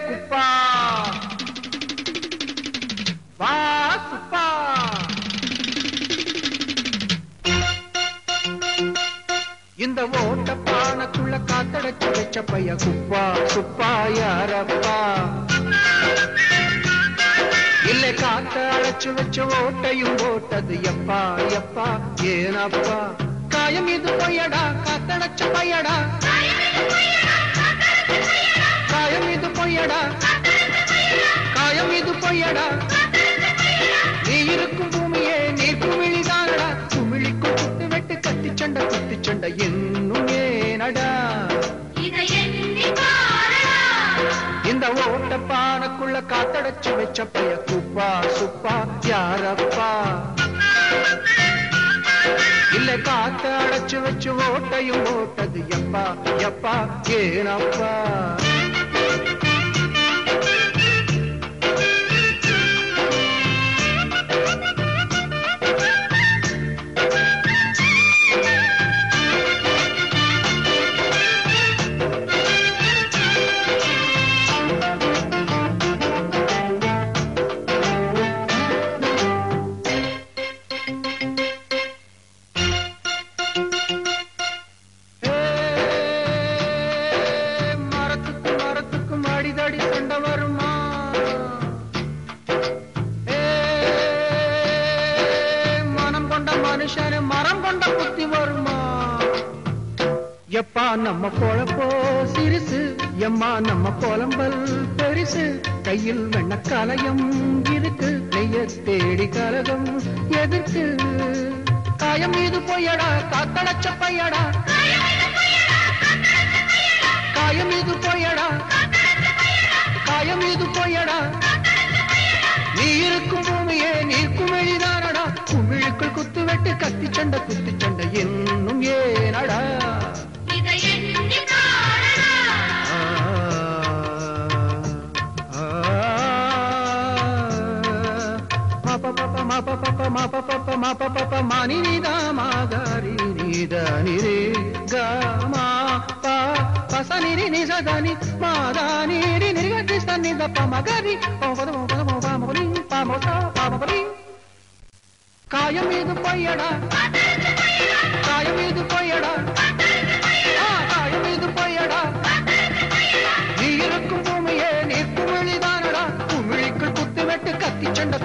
குப்பா வா சுப்பா. இந்த ஓட்ட பானைக்குள்ள காத்தடைச்சு வச்ச பைய குப்பா சுப்பா யாரப்பா. இல்ல காத்த அழைச்சு வச்ச ஓட்டையும் ஓட்டது எப்பா எப்பா ஏனப்பா. காயம் இது பொய்யடா காத்தடைச்ச பையடா. காயம் இது பொய்யடா காயம் இது பொய்யடா. நீ இருக்கும் பூமியே நீ குமிழிதானடா. குமிழிக்கும் குத்து வெட்டு கத்தி சண்டை என்னும் ஏனடா. இந்த ஓட்ட பானைக்குள்ள காத்தடைச்சு வச்ச பைய குப்பா சுப்பா யாரப்பா. இல்ல காத்த அடைச்சு வச்சு ஓட்டையும் ஓட்டது எப்பா எப்பா ஏனப்பா. மரம் கொண்ட புத்தி வருமா. எப்பா நம்ம பொழப்போ சிறுசு எம்மா நம்ம புலம்பல் பெருசு. கையில் வெண்ண கலையம் இருக்கு நெய்ய தேடி கலகம் எதிர்க்கு. காயம் மீது பொய்யடா காத்தடைச்ச பையடா. காயம் மீது பொய்யடா காயம் மீது பொய்யடா. நீ இருக்கும் பூமியே நீ குமிழிதானடா. குமிழுக்குள் குத்து வெட்டு கத்தி சண்டை என்னும் ஏனடா. மானி நீதா மாதாரி நீதா நிரே கமா பா பசனிரி நிசதானி மாதானிரி நிர்கதி சன்னித பமகரி பாமபலி பாமோசா பாமபலி. காயம் மீது பொய்யடா காயம் மீது பொய்யடா காயம் மீது பொய்யடா. நீ இருக்கும் பூமியே நீ குமிழிதானடா. குமிழிக்குள் குத்து வெட்டு கத்தி சண்டை